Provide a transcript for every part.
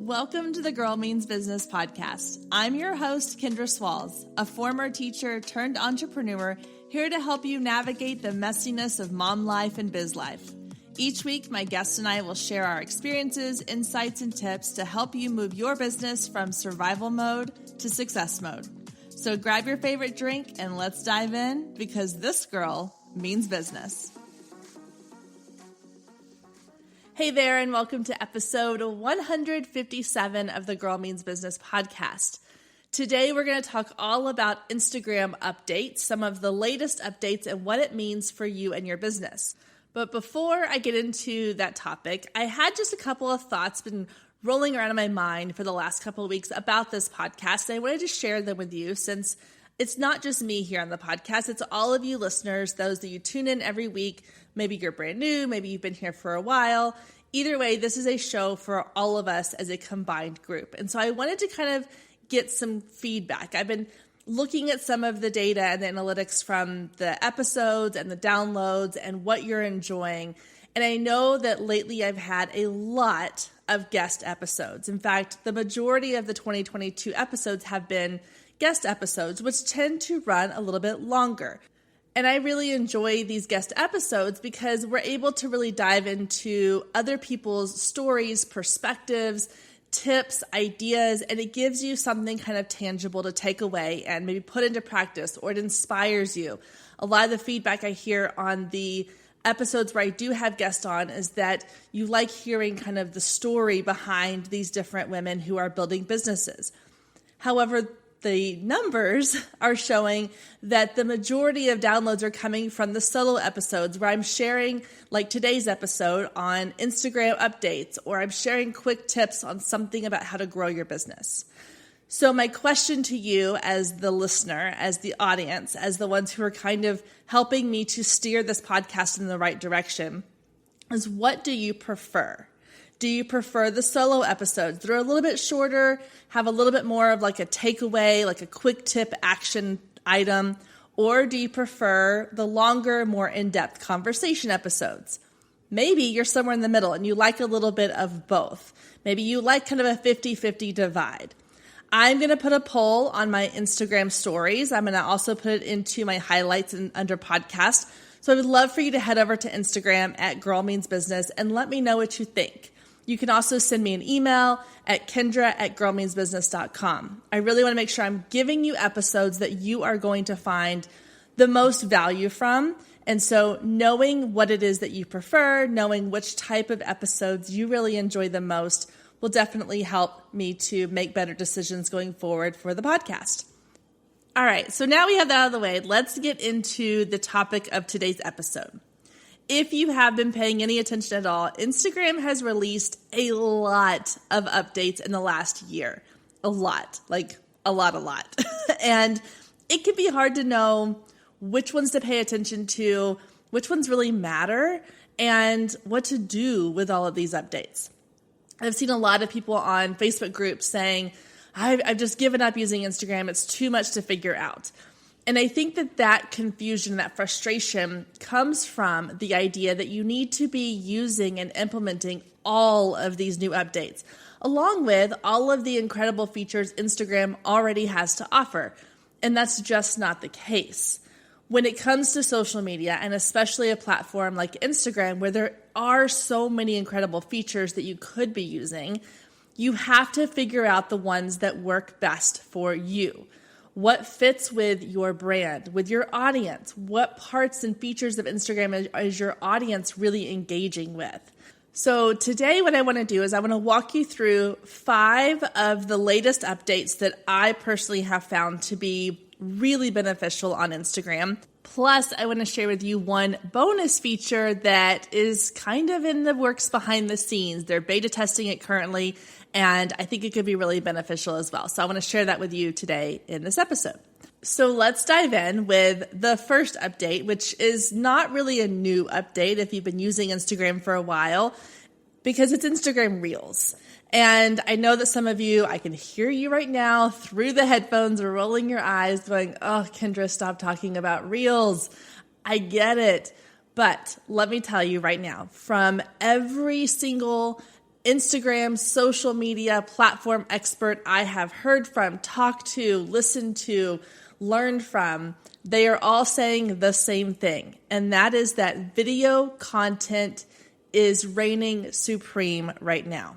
Welcome to the Girl Means Business podcast. I'm your host, Kendra Swalls, a former teacher turned entrepreneur, here to help you navigate the messiness of mom life and biz life. Each week, my guests and I will share our experiences, insights, and tips to help you move your business from survival mode to success mode. So grab your favorite drink and let's dive in, because this girl means business. Hey there, and welcome to episode 157 of the Girl Means Business podcast. Today, we're going to talk all about Instagram updates, some of the latest updates, and what it means for you and your business. But before I get into that topic, I had just a couple of thoughts been rolling around in my mind for the last couple of weeks about this podcast, and I wanted to share them with you since it's not just me here on the podcast, it's all of you listeners, those that you tune in every week. Maybe you're brand new, maybe you've been here for a while. Either way, this is a show for all of us as a combined group. And so I wanted to kind of get some feedback. I've been looking at some of the data and the analytics from the episodes and the downloads and what you're enjoying. And I know that lately I've had a lot of guest episodes. In fact, the majority of the 2022 episodes have been guest episodes, which tend to run a little bit longer. And I really enjoy these guest episodes because we're able to really dive into other people's stories, perspectives, tips, ideas, and it gives you something kind of tangible to take away and maybe put into practice, or it inspires you. A lot of the feedback I hear on the episodes where I do have guests on is that you like hearing kind of the story behind these different women who are building businesses. However, the numbers are showing that the majority of downloads are coming from the solo episodes where I'm sharing, like today's episode, on Instagram updates, or I'm sharing quick tips on something about how to grow your business. So my question to you as the listener, as the audience, as the ones who are kind of helping me to steer this podcast in the right direction is, what do you prefer? Do you prefer the solo episodes? They're a little bit shorter, have a little bit more of like a takeaway, like a quick tip action item, or do you prefer the longer, more in-depth conversation episodes? Maybe you're somewhere in the middle and you like a little bit of both. Maybe you like kind of a 50-50 divide. I'm going to put a poll on my Instagram stories. I'm going to also put it into my highlights and under podcast. So I would love for you to head over to Instagram at Girl Means Business and let me know what you think. You can also send me an email at kendra@girlmeansbusiness.com. I really want to make sure I'm giving you episodes that you are going to find the most value from. And so knowing what it is that you prefer, knowing which type of episodes you really enjoy the most will definitely help me to make better decisions going forward for the podcast. All right, so now we have that out of the way, let's get into the topic of today's episode. If you have been paying any attention at all, Instagram has released a lot of updates in the last year. A lot. And it can be hard to know which ones to pay attention to, which ones really matter, and what to do with all of these updates. I've seen a lot of people on Facebook groups saying, I've just given up using Instagram. It's too much to figure out. And I think that confusion, that frustration comes from the idea that you need to be using and implementing all of these new updates, along with all of the incredible features Instagram already has to offer. And that's just not the case. When it comes to social media, and especially a platform like Instagram, where there are so many incredible features that you could be using, you have to figure out the ones that work best for you. What fits with your brand, with your audience? What parts and features of Instagram is your audience really engaging with? So today what I want to do is I want to walk you through 5 of the latest updates that I personally have found to be really beneficial on Instagram. Plus, I want to share with you one bonus feature that is kind of in the works behind the scenes. They're beta testing it currently, and I think it could be really beneficial as well. So I want to share that with you today in this episode. So let's dive in with the first update, which is not really a new update if you've been using Instagram for a while, because it's Instagram Reels. And I know that some of you, I can hear you right now through the headphones rolling your eyes going, oh, Kendra, stop talking about Reels. I get it. But let me tell you right now, from every single Instagram social media platform expert I have heard from, talked to, listened to, learned from, they are all saying the same thing. And that is that video content is reigning supreme right now.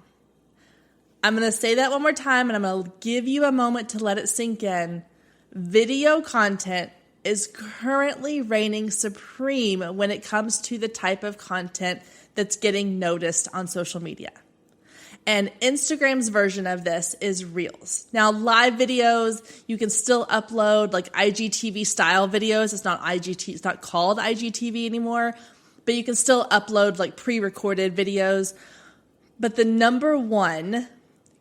I'm going to say that one more time, and I'm going to give you a moment to let it sink in. Video content is currently reigning supreme when it comes to the type of content that's getting noticed on social media. And Instagram's version of this is Reels. Now, live videos, you can still upload like IGTV style videos. It's not called IGTV anymore, but you can still upload like pre-recorded videos. But the number one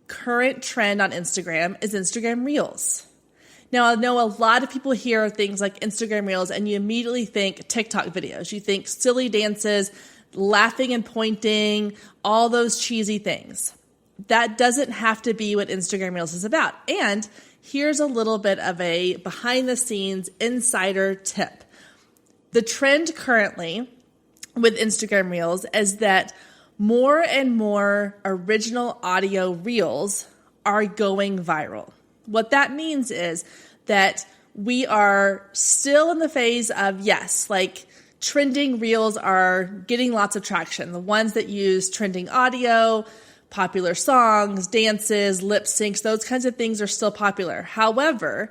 current trend on Instagram is Instagram Reels. Now, I know a lot of people hear things like Instagram Reels and you immediately think TikTok videos. You think silly dances, laughing and pointing, all those cheesy things. That doesn't have to be what Instagram Reels is about. And here's a little bit of a behind the scenes insider tip. The trend currently with Instagram Reels is that more and more original audio reels are going viral. What that means is that we are still in the phase of, yes, like trending reels are getting lots of traction. The ones that use trending audio, popular songs, dances, lip syncs, those kinds of things are still popular. However,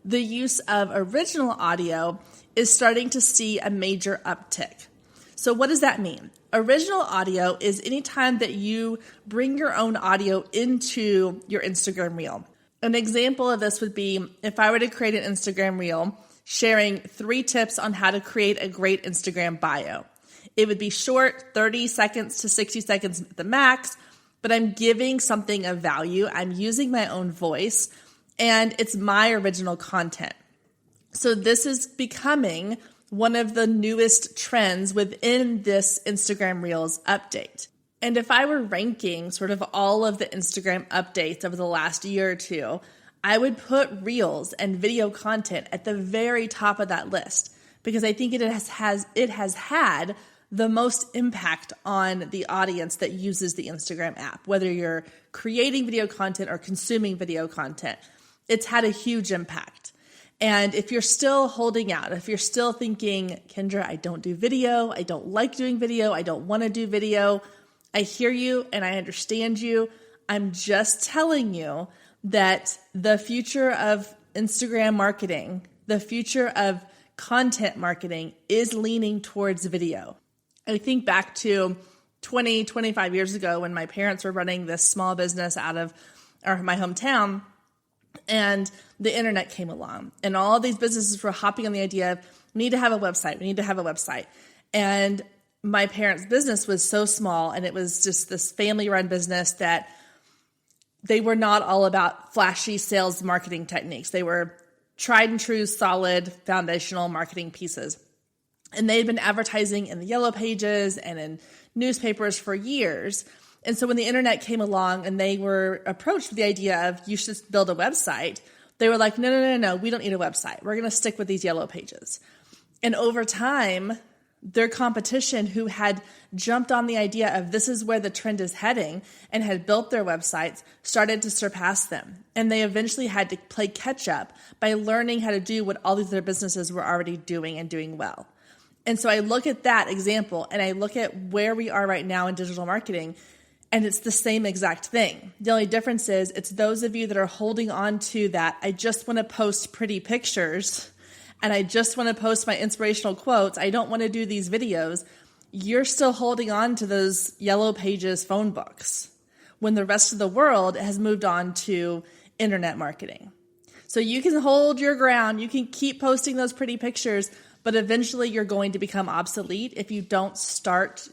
the use of original audio is starting to see a major uptick. So what does that mean? Original audio is anytime that you bring your own audio into your Instagram reel. An example of this would be if I were to create an Instagram reel sharing 3 tips on how to create a great Instagram bio. It would be short, 30 seconds to 60 seconds at the max, but I'm giving something of value. I'm using my own voice, and it's my original content. So this is becoming one of the newest trends within this Instagram Reels update. And if I were ranking sort of all of the Instagram updates over the last year or two, I would put Reels and video content at the very top of that list because I think it has had the most impact on the audience that uses the Instagram app. Whether you're creating video content or consuming video content, it's had a huge impact. And if you're still holding out, if you're still thinking, Kendra, I don't do video, I don't like doing video, I don't want to do video, I hear you and I understand you. I'm just telling you that the future of Instagram marketing, the future of content marketing is leaning towards video. I think back to 20, 25 years ago when my parents were running this small business out of my hometown, and the internet came along and all these businesses were hopping on the idea of we need to have a website. And my parents' business was so small and it was just this family run business that they were not all about flashy sales marketing techniques. They were tried and true, solid, foundational marketing pieces. And they had been advertising in the yellow pages and in newspapers for years. And so when the internet came along and they were approached with the idea of you should build a website, they were like, no, we don't need a website. We're going to stick with these yellow pages. And over time, their competition who had jumped on the idea of this is where the trend is heading and had built their websites started to surpass them. And they eventually had to play catch up by learning how to do what all these other businesses were already doing and doing well. And so I look at that example and I look at where we are right now in digital marketing, and it's the same exact thing. The only difference is it's those of you that are holding on to that, I just want to post pretty pictures and I just want to post my inspirational quotes. I don't want to do these videos. You're still holding on to those yellow pages phone books when the rest of the world has moved on to internet marketing. So you can hold your ground. You can keep posting those pretty pictures, but eventually you're going to become obsolete if you don't start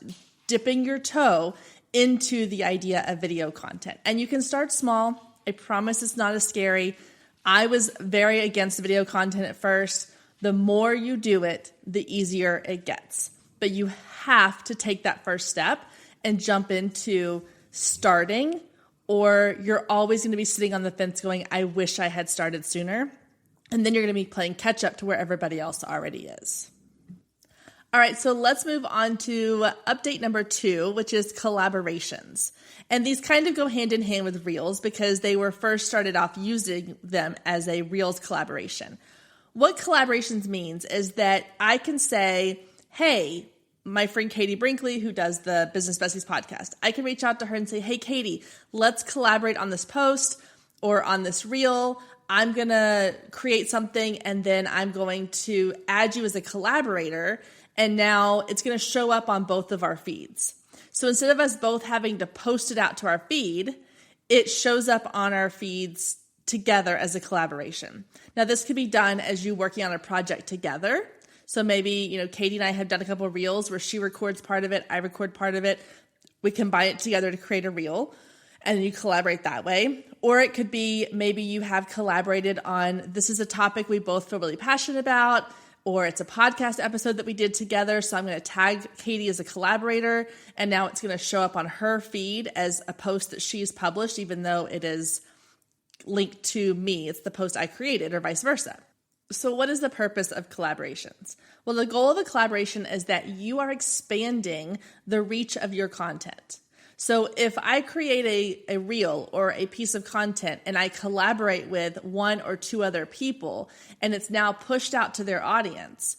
dipping your toe into the idea of video content. And you can start small. I promise it's not as scary. I was very against video content at first. The more you do it, the easier it gets. But you have to take that first step and jump into starting, or you're always going to be sitting on the fence going, I wish I had started sooner. And then you're going to be playing catch up to where everybody else already is. All right, so let's move on to update number 2, which is collaborations. And these kind of go hand in hand with Reels because they were first started off using them as a Reels collaboration. What collaborations means is that I can say, hey, my friend Katie Brinkley, who does the Business Besties podcast, I can reach out to her and say, hey, Katie, let's collaborate on this post or on this reel. I'm going to create something and then I'm going to add you as a collaborator. And now it's going to show up on both of our feeds. So instead of us both having to post it out to our feed, it shows up on our feeds together as a collaboration. Now, this could be done as you working on a project together. So maybe, Katie and I have done a couple of reels where she records part of it, I record part of it. We combine it together to create a reel, and you collaborate that way. Or it could be maybe you have collaborated on, this is a topic we both feel really passionate about, or it's a podcast episode that we did together. So I'm going to tag Katie as a collaborator, and now it's going to show up on her feed as a post that she's published, even though it is linked to me. It's the post I created, or vice versa. So what is the purpose of collaborations? Well, the goal of a collaboration is that you are expanding the reach of your content. So if I create a reel or a piece of content and I collaborate with 1 or 2 other people and it's now pushed out to their audience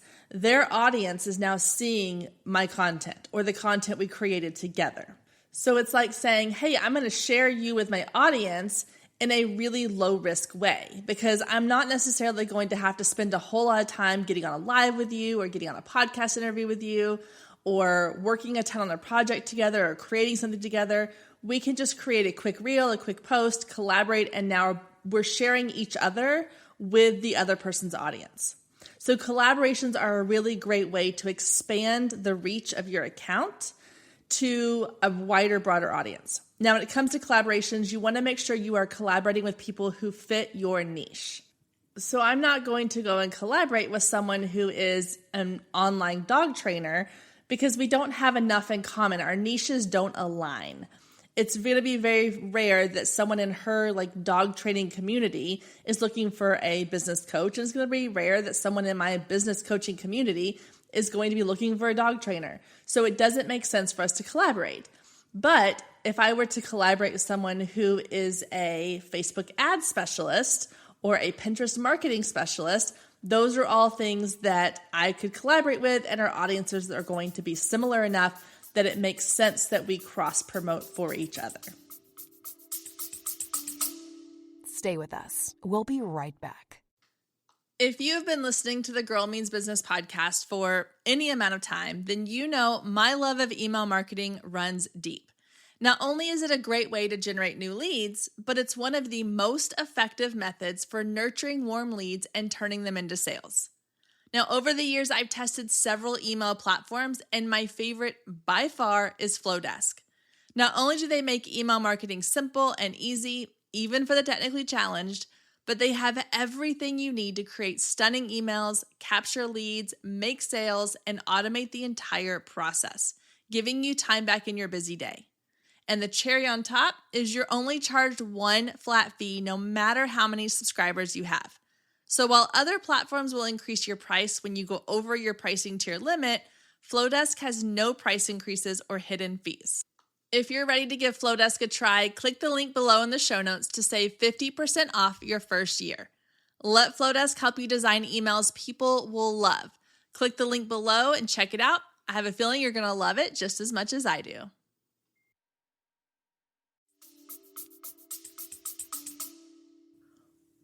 is now seeing my content or the content we created together. So it's like saying, hey, I'm going to share you with my audience in a really low risk way, because I'm not necessarily going to have to spend a whole lot of time getting on a live with you or getting on a podcast interview with you or working a ton on a project together or creating something together. We can just create a quick reel, a quick post, collaborate, and now we're sharing each other with the other person's audience. So collaborations are a really great way to expand the reach of your account to a wider, broader audience. Now, when it comes to collaborations, you want to make sure you are collaborating with people who fit your niche. So I'm not going to go and collaborate with someone who is an online dog trainer because we don't have enough in common. Our niches don't align. It's going to be very rare that someone in her dog training community is looking for a business coach. And it's going to be rare that someone in my business coaching community is going to be looking for a dog trainer. So it doesn't make sense for us to collaborate. But if I were to collaborate with someone who is a Facebook ad specialist or a Pinterest marketing specialist, those are all things that I could collaborate with, and our audiences are going to be similar enough that it makes sense that we cross-promote for each other. Stay with us. We'll be right back. If you've been listening to the Girl Means Business podcast for any amount of time, then you know my love of email marketing runs deep. Not only is it a great way to generate new leads, but it's one of the most effective methods for nurturing warm leads and turning them into sales. Now, over the years, I've tested several email platforms, and my favorite by far is Flowdesk. Not only do they make email marketing simple and easy, even for the technically challenged, but they have everything you need to create stunning emails, capture leads, make sales, and automate the entire process, giving you time back in your busy day. And the cherry on top is you're only charged one flat fee no matter how many subscribers you have. So while other platforms will increase your price when you go over your pricing tier limit, Flowdesk has no price increases or hidden fees. If you're ready to give Flowdesk a try, click the link below in the show notes to save 50% off your first year. Let Flowdesk help you design emails people will love. Click the link below and check it out. I have a feeling you're going to love it just as much as I do.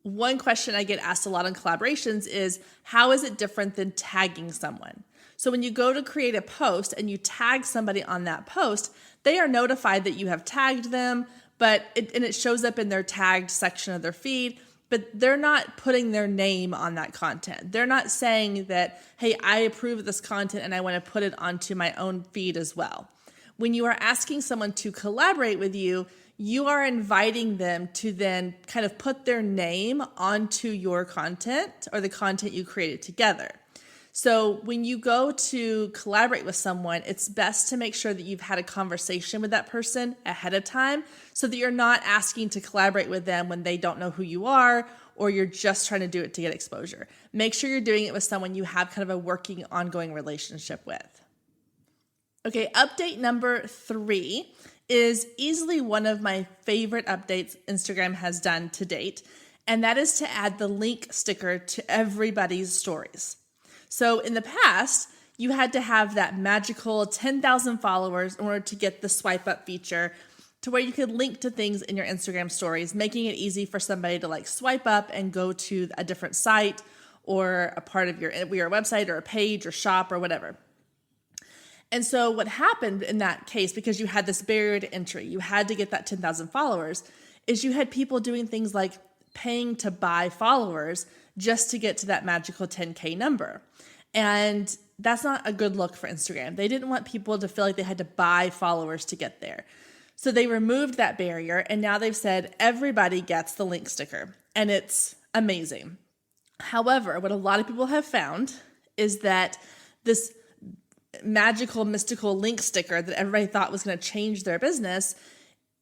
One question I get asked a lot on collaborations is, how is it different than tagging someone? So when you go to create a post and you tag somebody on that post, they are notified that you have tagged them, and it shows up in their tagged section of their feed, but they're not putting their name on that content. They're not saying that, hey, I approve of this content and I want to put it onto my own feed as well. When you are asking someone to collaborate with you, you are inviting them to then kind of put their name onto your content or the content you created together. So when you go to collaborate with someone, it's best to make sure that you've had a conversation with that person ahead of time so that you're not asking to collaborate with them when they don't know who you are or you're just trying to do it to get exposure. Make sure you're doing it with someone you have kind of a working, ongoing relationship with. Okay, update number 3 is easily one of my favorite updates Instagram has done to date, and that is to add the link sticker to everybody's stories. So in the past, you had to have that magical 10,000 followers in order to get the swipe up feature to where you could link to things in your Instagram stories, making it easy for somebody to like swipe up and go to a different site or a part of your website or a page or shop or whatever. And so what happened in that case, because you had this barrier to entry, you had to get that 10,000 followers, is you had people doing things like paying to buy followers just to get to that magical 10K number. And that's not a good look for Instagram. They didn't want people to feel like they had to buy followers to get there. So they removed that barrier, and now they've said everybody gets the link sticker, and it's amazing. However, what a lot of people have found is that this magical, mystical link sticker that everybody thought was going to change their business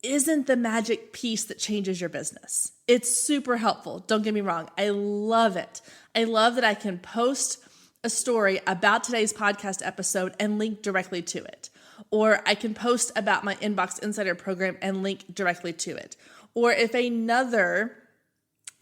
isn't the magic piece that changes your business. It's super helpful. Don't get me wrong. I love it. I love that I can post a story about today's podcast episode and link directly to it. Or I can post about my Inbox Insider program and link directly to it. Or if another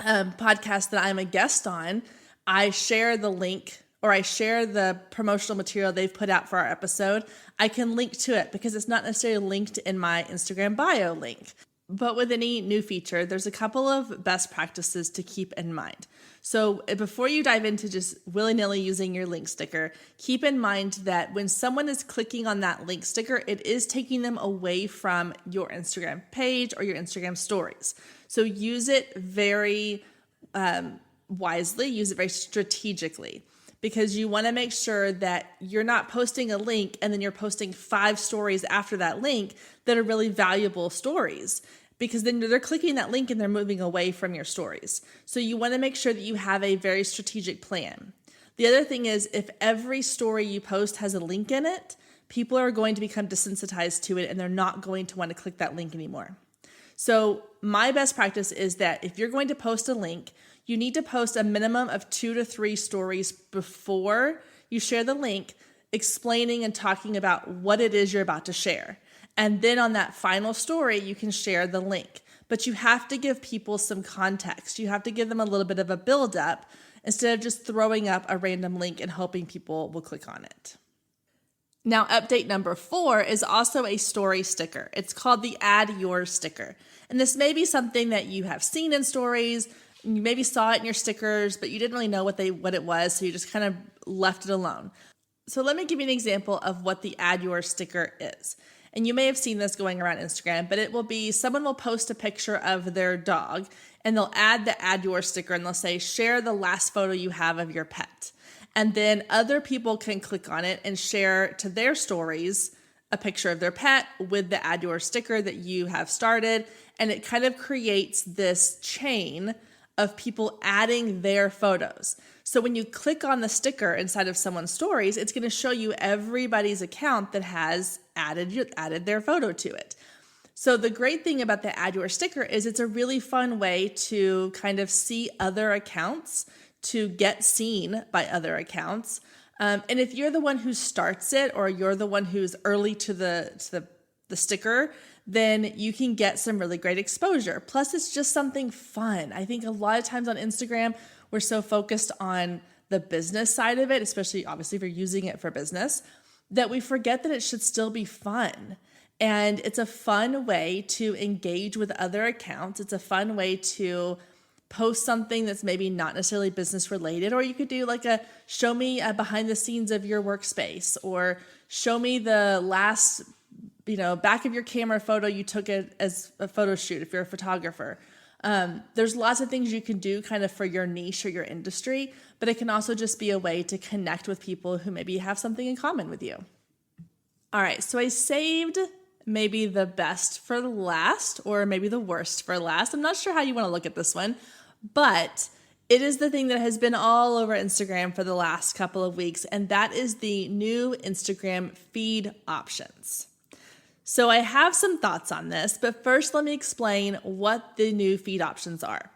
podcast that I'm a guest on, I share the link or I share the promotional material they've put out for our episode, I can link to it because it's not necessarily linked in my Instagram bio link. But with any new feature, there's a couple of best practices to keep in mind. So before you dive into just willy-nilly using your link sticker, keep in mind that when someone is clicking on that link sticker, it is taking them away from your Instagram page or your Instagram stories. So use it very wisely, use it very strategically, because you want to make sure that you're not posting a link and then you're posting 5 stories after that link that are really valuable stories, because then they're clicking that link and they're moving away from your stories. So you want to make sure that you have a very strategic plan. The other thing is, if every story you post has a link in it, people are going to become desensitized to it and they're not going to want to click that link anymore. So my best practice is that if you're going to post a link, you need to post a minimum of 2 to 3 stories before you share the link, explaining and talking about what it is you're about to share. And then on that final story, you can share the link. But you have to give people some context. You have to give them a little bit of a build up instead of just throwing up a random link and hoping people will click on it. Now, update number 4 is also a story sticker. It's called the Add Yours sticker. And this may be something that you have seen in stories. You maybe saw it in your stickers, but you didn't really know what it was, so you just kind of left it alone. So let me give you an example of what the Add Yours sticker is. And you may have seen this going around Instagram, but it will be someone will post a picture of their dog and they'll add the Add Yours sticker and they'll say, share the last photo you have of your pet. And then other people can click on it and share to their stories a picture of their pet with the Add Yours sticker that you have started. And it kind of creates this chain of people adding their photos. So when you click on the sticker inside of someone's stories, it's going to show you everybody's account that has added their photo to it. So the great thing about the Add Yours sticker is it's a really fun way to kind of see other accounts, to get seen by other accounts. And if you're the one who starts it, or you're the one who's early to the sticker, then you can get some really great exposure. Plus, it's just something fun. I think a lot of times on Instagram, we're so focused on the business side of it, especially obviously if you're using it for business, that we forget that it should still be fun. And it's a fun way to engage with other accounts. It's a fun way to post something that's maybe not necessarily business related, or you could do like a show me behind the scenes of your workspace, or show me the last back of your camera photo you took it as a photo shoot if you're a photographer. There's lots of things you can do kind of for your niche or your industry, but it can also just be a way to connect with people who maybe have something in common with you. All right, so I saved maybe the best for last, or maybe the worst for last. I'm not sure how you want to look at this one, but it is the thing that has been all over Instagram for the last couple of weeks, and that is the new Instagram feed options. So I have some thoughts on this, but first let me explain what the new feed options are.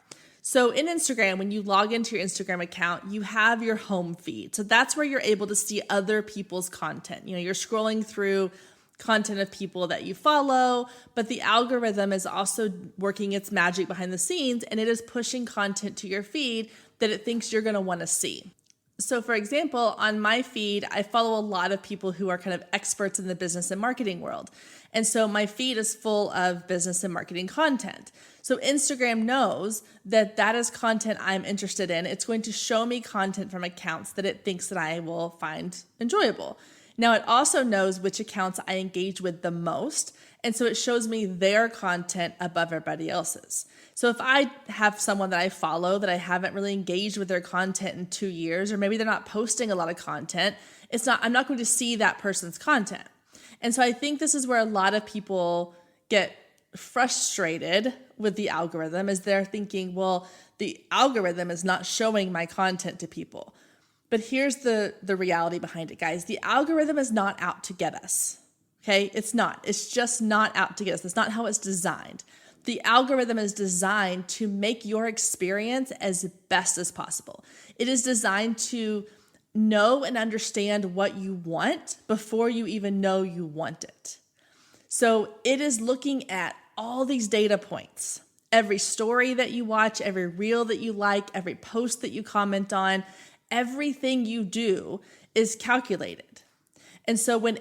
So in Instagram, when you log into your Instagram account, you have your home feed. So that's where you're able to see other people's content. You're scrolling through content of people that you follow, but the algorithm is also working its magic behind the scenes, and it is pushing content to your feed that it thinks you're going to want to see. So for example, on my feed, I follow a lot of people who are kind of experts in the business and marketing world. And so my feed is full of business and marketing content. So Instagram knows that that is content I'm interested in. It's going to show me content from accounts that it thinks that I will find enjoyable. Now, it also knows which accounts I engage with the most, and so it shows me their content above everybody else's. So if I have someone that I follow that I haven't really engaged with their content in 2 years, or maybe they're not posting a lot of content, I'm not going to see that person's content. And so I think this is where a lot of people get frustrated with the algorithm, is they're thinking, well, the algorithm is not showing my content to people. But here's the reality behind it, guys. The algorithm is not out to get us, okay? It's not. It's just not out to get us. That's not how it's designed. The algorithm is designed to make your experience as best as possible. It is designed to know and understand what you want before you even know you want it. So it is looking at all these data points, every story that you watch, every reel that you like, every post that you comment on, everything you do is calculated. And so when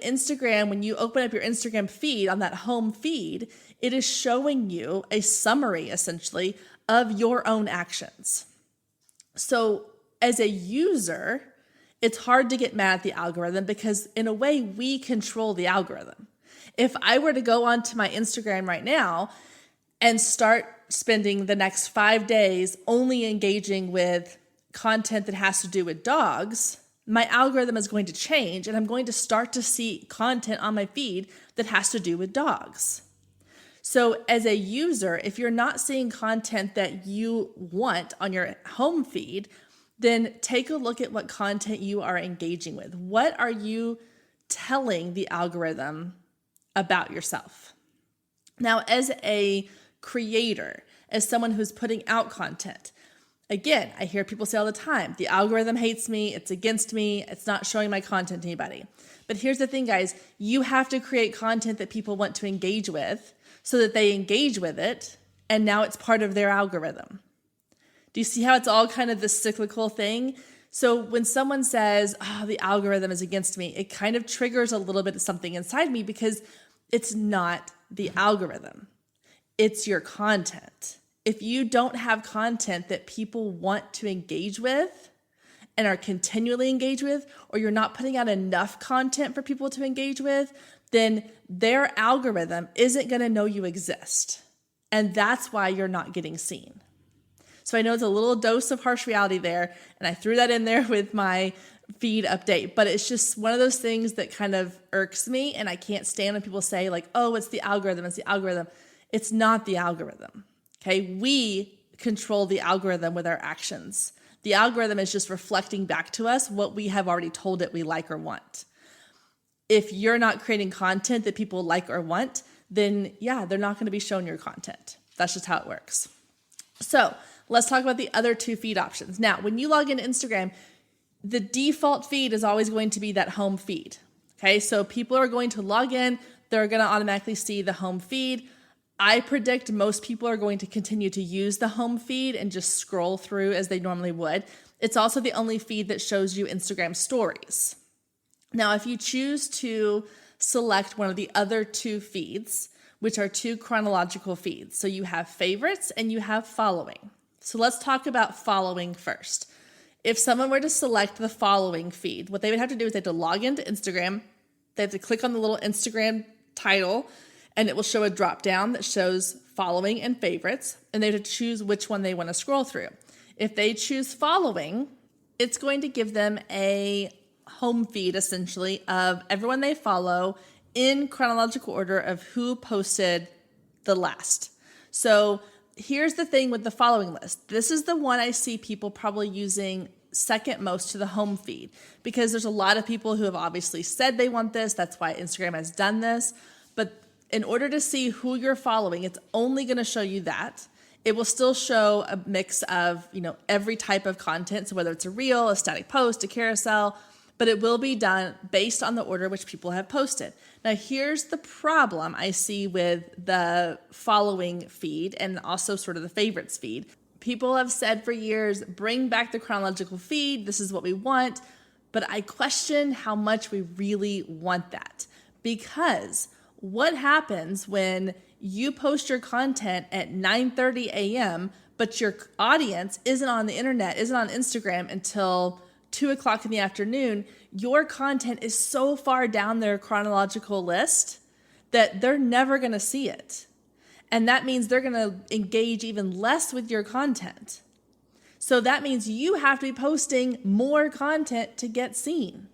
you open up your Instagram feed on that home feed, it is showing you a summary essentially of your own actions. So as a user, it's hard to get mad at the algorithm because in a way we control the algorithm. If I were to go onto my Instagram right now and start spending the next 5 days only engaging with content that has to do with dogs, my algorithm is going to change and I'm going to start to see content on my feed that has to do with dogs. So as a user, if you're not seeing content that you want on your home feed, then take a look at what content you are engaging with. What are you telling the algorithm about yourself? Now, as a creator, as someone who's putting out content, again, I hear people say all the time, the algorithm hates me, it's against me, it's not showing my content to anybody. But here's the thing, guys, you have to create content that people want to engage with so that they engage with it, and now it's part of their algorithm. Do you see how it's all kind of this cyclical thing? So when someone says, the algorithm is against me, it kind of triggers a little bit of something inside me because it's not the algorithm. It's your content. If you don't have content that people want to engage with and are continually engaged with, or you're not putting out enough content for people to engage with, then their algorithm isn't going to know you exist. And that's why you're not getting seen. So I know it's a little dose of harsh reality there, and I threw that in there with my feed update, but it's just one of those things that kind of irks me, and I can't stand when people say like, oh, it's the algorithm, it's the algorithm. It's not the algorithm, okay? We control the algorithm with our actions. The algorithm is just reflecting back to us what we have already told it we like or want. If you're not creating content that people like or want, then yeah, they're not going to be shown your content. That's just how it works. So let's talk about the other two feed options. Now, when you log into Instagram, the default feed is always going to be that home feed. Okay, so people are going to log in, they're going to automatically see the home feed. I predict most people are going to continue to use the home feed and just scroll through as they normally would. It's also the only feed that shows you Instagram stories. Now, if you choose to select one of the other two feeds, which are two chronological feeds, so you have favorites and you have following. So let's talk about following first. If someone were to select the following feed, what they would have to do is they have to log into Instagram. They have to click on the little Instagram title, and it will show a drop down that shows following and favorites, and they have to choose which one they want to scroll through. If they choose following, it's going to give them a home feed essentially of everyone they follow in chronological order of who posted the last. So here's the thing with the following list. This is the one I see people probably using second most to the home feed because there's a lot of people who have obviously said they want this. That's why Instagram has done this. But in order to see who you're following, it's only going to show you that. It will still show a mix of, every type of content. So whether it's a reel, a static post, a carousel, but it will be done based on the order which people have posted. Now, here's the problem I see with the following feed and also sort of the favorites feed. People have said for years, bring back the chronological feed. This is what we want. But I question how much we really want that. Because what happens when you post your content at 9:30 a.m., but your audience isn't on the internet, isn't on Instagram until 2 o'clock in the afternoon? Your content is so far down their chronological list that they're never going to see it. And that means they're going to engage even less with your content. So that means you have to be posting more content to get seen.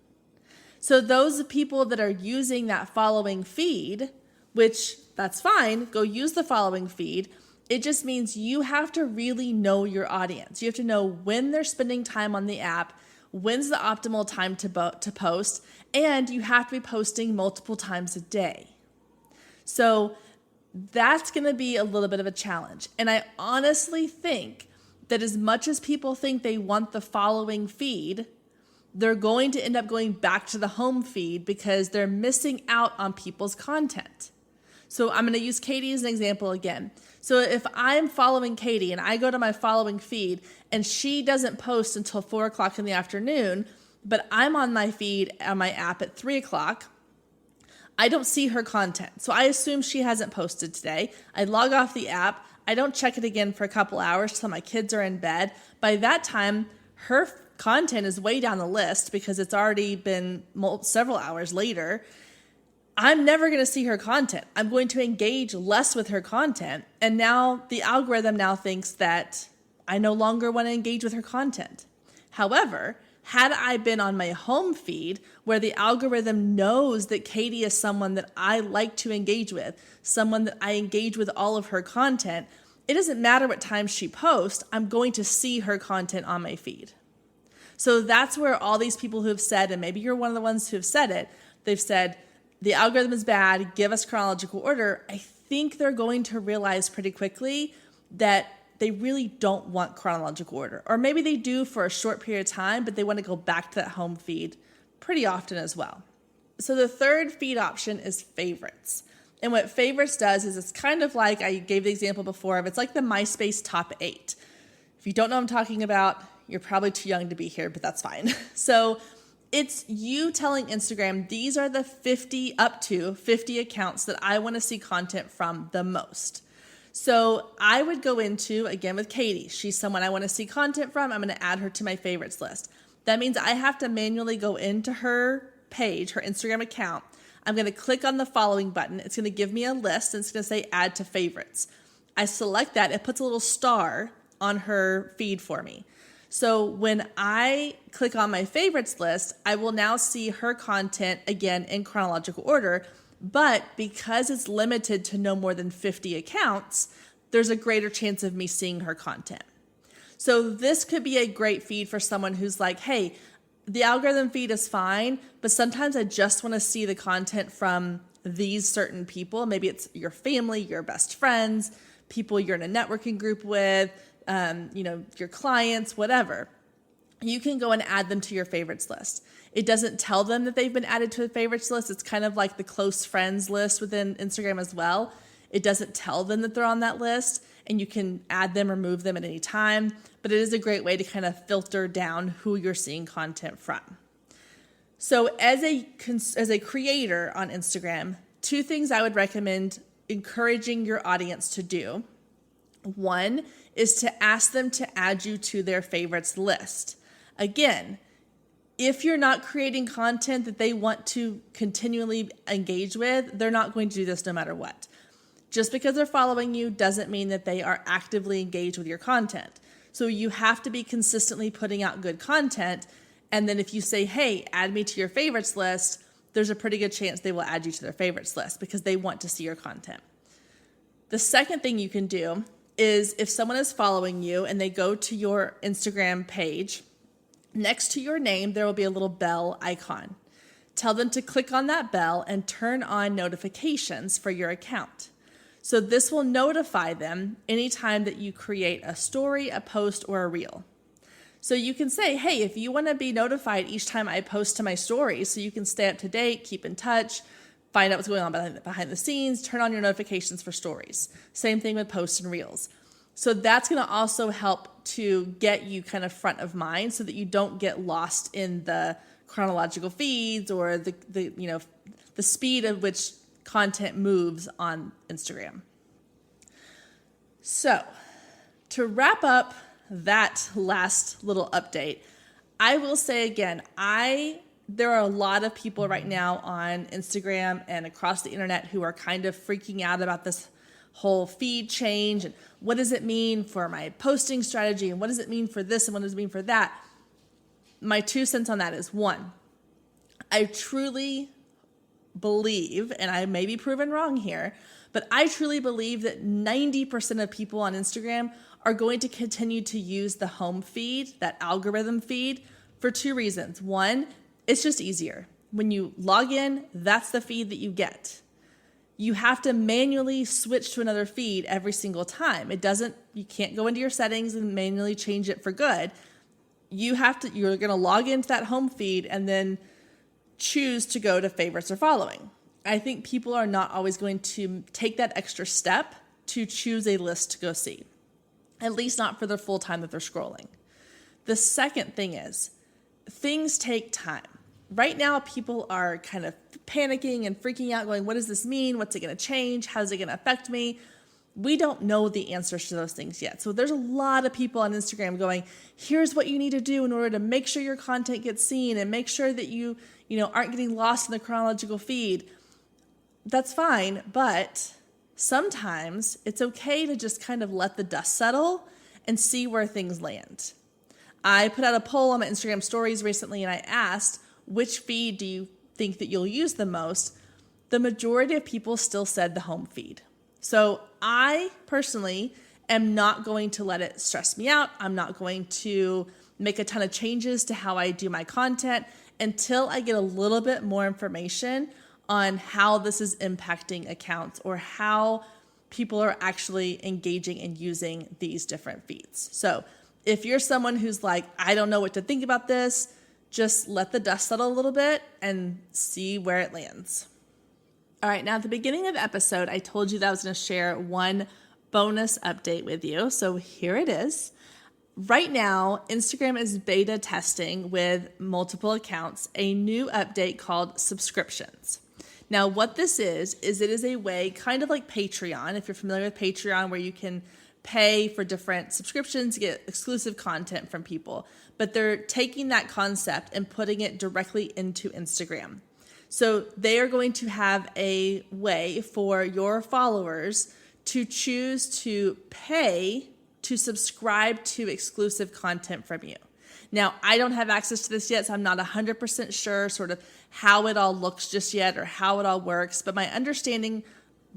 So those people that are using that following feed, which that's fine, go use the following feed. It just means you have to really know your audience. You have to know when they're spending time on the app, when's the optimal time to post, and you have to be posting multiple times a day. So that's going to be a little bit of a challenge. And I honestly think that as much as people think they want the following feed, they're going to end up going back to the home feed because they're missing out on people's content. So I'm going to use Katie as an example again. So if I'm following Katie and I go to my following feed and she doesn't post until 4 o'clock in the afternoon, but I'm on my feed on my app at 3 o'clock, I don't see her content. So I assume she hasn't posted today. I log off the app. I don't check it again for a couple hours till my kids are in bed. By that time, her content is way down the list because it's already been several hours later. I'm never going to see her content. I'm going to engage less with her content. And now the algorithm now thinks that I no longer want to engage with her content. However, had I been on my home feed where the algorithm knows that Katie is someone that I like to engage with, someone that I engage with all of her content, it doesn't matter what time she posts, I'm going to see her content on my feed. So that's where all these people who have said, and maybe you're one of the ones who have said it, they've said, the algorithm is bad, give us chronological order. I think they're going to realize pretty quickly that they really don't want chronological order. Or maybe they do for a short period of time, but they want to go back to that home feed pretty often as well. So the third feed option is favorites. And what favorites does is it's kind of like, I gave the example before of, it's like the MySpace top 8. If you don't know what I'm talking about, you're probably too young to be here, but that's fine. So it's you telling Instagram, these are the up to 50 accounts that I want to see content from the most. So I would go into, again with Katie, she's someone I want to see content from. I'm going to add her to my favorites list. That means I have to manually go into her page, her Instagram account. I'm going to click on the following button. It's going to give me a list and it's going to say add to favorites. I select that. It puts a little star on her feed for me. So when I click on my favorites list, I will now see her content again in chronological order. But because it's limited to no more than 50 accounts, there's a greater chance of me seeing her content. So this could be a great feed for someone who's like, hey, the algorithm feed is fine, but sometimes I just want to see the content from these certain people. Maybe it's your family, your best friends, people you're in a networking group with, your clients, whatever. You can go and add them to your favorites list. It doesn't tell them that they've been added to the favorites list. It's kind of like the close friends list within Instagram as well. It doesn't tell them that they're on that list, and you can add them or remove them at any time. But it is a great way to kind of filter down who you're seeing content from. So as a creator on Instagram, 2 things I would recommend encouraging your audience to do. One is to ask them to add you to their favorites list. Again, if you're not creating content that they want to continually engage with, they're not going to do this no matter what. Just because they're following you doesn't mean that they are actively engaged with your content. So you have to be consistently putting out good content. And then if you say, hey, add me to your favorites list, there's a pretty good chance they will add you to their favorites list because they want to see your content. The second thing you can do is if someone is following you and they go to your Instagram page, next to your name, there will be a little bell icon. Tell them to click on that bell and turn on notifications for your account. So this will notify them anytime that you create a story, a post, or a reel. So you can say, hey, if you want to be notified each time I post to my stories so you can stay up to date, keep in touch, find out what's going on behind the scenes, turn on your notifications for stories. Same thing with posts and reels. So that's going to also help to get you kind of front of mind so that you don't get lost in the chronological feeds or the speed at which content moves on Instagram. So to wrap up that last little update, I will say again, there are a lot of people right now on Instagram and across the internet who are kind of freaking out about this whole feed change and what does it mean for my posting strategy and what does it mean for this and what does it mean for that. My 2 cents on that is, one, I truly believe, and I may be proven wrong here, but I truly believe that 90% of people on Instagram are going to continue to use the home feed, that algorithm feed, for 2 reasons. One, it's just easier. When you log in, that's the feed that you get. You have to manually switch to another feed every single time. You can't go into your settings and manually change it for good. You're going to log into that home feed and then choose to go to favorites or following. I think people are not always going to take that extra step to choose a list to go see, at least not for the full time that they're scrolling. The second thing is, things take time. Right now, people are kind of panicking and freaking out, going, what does this mean? What's it going to change? How's it going to affect me? We don't know the answers to those things yet. So there's a lot of people on Instagram going, here's what you need to do in order to make sure your content gets seen and make sure that you aren't getting lost in the chronological feed. That's fine, but sometimes it's okay to just kind of let the dust settle and see where things land. I put out a poll on my Instagram stories recently and I asked, which feed do you think that you'll use the most? The majority of people still said the home feed. So I personally am not going to let it stress me out. I'm not going to make a ton of changes to how I do my content until I get a little bit more information on how this is impacting accounts or how people are actually engaging and using these different feeds. So if you're someone who's like, I don't know what to think about this, just let the dust settle a little bit and see where it lands. All right, now at the beginning of the episode, I told you that I was going to share one bonus update with you. So here it is. Right now, Instagram is beta testing with multiple accounts a new update called subscriptions. Now, what this is it is a way, kind of like Patreon, if you're familiar with Patreon, where you can pay for different subscriptions to get exclusive content from people. But they're taking that concept and putting it directly into Instagram. So they are going to have a way for your followers to choose to pay to subscribe to exclusive content from you. Now, I don't have access to this yet, so I'm not 100% sure sort of how it all looks just yet or how it all works. But my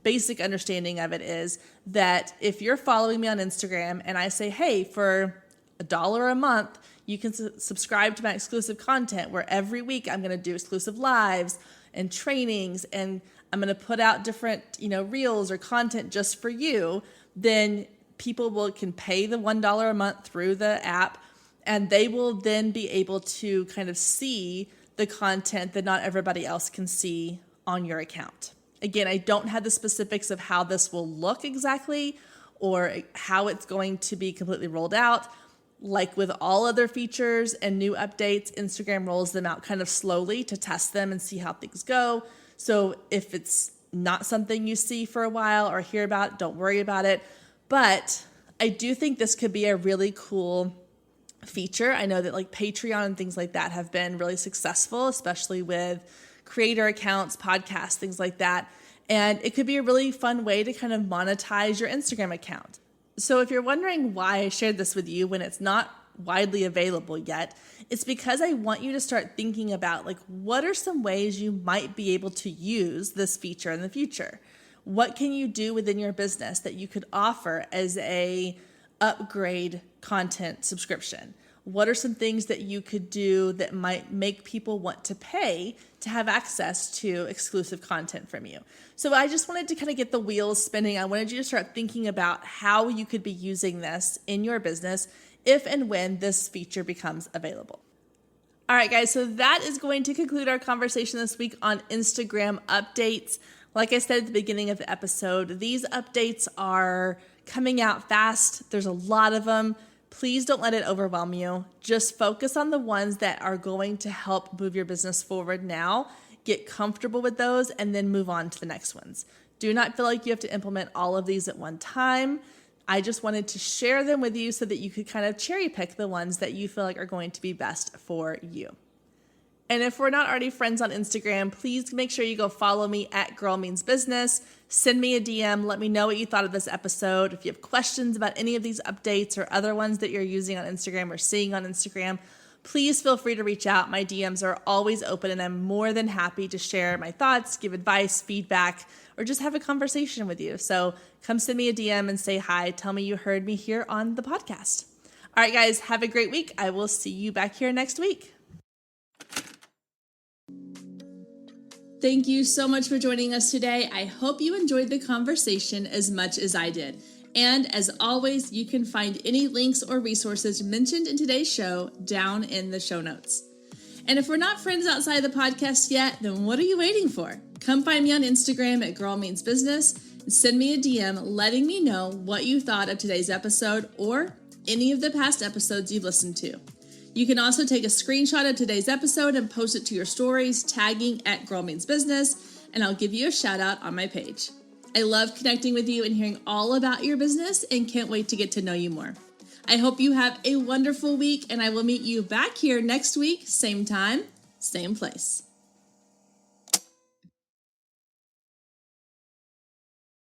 basic understanding of it is that if you're following me on Instagram and I say, hey, for $1 a month, you can subscribe to my exclusive content where every week I'm going to do exclusive lives and trainings and I'm going to put out different, reels or content just for you, then people can pay the $1 a month through the app and they will then be able to kind of see the content that not everybody else can see on your account. Again, I don't have the specifics of how this will look exactly or how it's going to be completely rolled out. Like with all other features and new updates, Instagram rolls them out kind of slowly to test them and see how things go. So if it's not something you see for a while or hear about, don't worry about it. But I do think this could be a really cool feature. I know that like Patreon and things like that have been really successful, especially with creator accounts, podcasts, things like that. And it could be a really fun way to kind of monetize your Instagram account. So if you're wondering why I shared this with you when it's not widely available yet, it's because I want you to start thinking about like what are some ways you might be able to use this feature in the future? What can you do within your business that you could offer as a upgrade content subscription? What are some things that you could do that might make people want to pay to have access to exclusive content from you? So I just wanted to kind of get the wheels spinning. I wanted you to start thinking about how you could be using this in your business if and when this feature becomes available. All right, guys, so that is going to conclude our conversation this week on Instagram updates. Like I said at the beginning of the episode, these updates are coming out fast. There's a lot of them. Please don't let it overwhelm you. Just focus on the ones that are going to help move your business forward now. Get comfortable with those and then move on to the next ones. Do not feel like you have to implement all of these at one time. I just wanted to share them with you so that you could kind of cherry pick the ones that you feel like are going to be best for you. And if we're not already friends on Instagram, please make sure you go follow me at Girl Means Business. Send me a DM. Let me know what you thought of this episode. If you have questions about any of these updates or other ones that you're using on Instagram or seeing on Instagram, please feel free to reach out. My DMs are always open, and I'm more than happy to share my thoughts, give advice, feedback, or just have a conversation with you. So come send me a DM and say hi. Tell me you heard me here on the podcast. All right, guys, have a great week. I will see you back here next week. Thank you so much for joining us today. I hope you enjoyed the conversation as much as I did. And as always, you can find any links or resources mentioned in today's show down in the show notes. And if we're not friends outside the podcast yet, then what are you waiting for? Come find me on Instagram at Girl Means Business and send me a DM letting me know what you thought of today's episode or any of the past episodes you've listened to. You can also take a screenshot of today's episode and post it to your stories, tagging at Girl Means Business, and I'll give you a shout out on my page. I love connecting with you and hearing all about your business and can't wait to get to know you more. I hope you have a wonderful week, and I will meet you back here next week, same time, same place.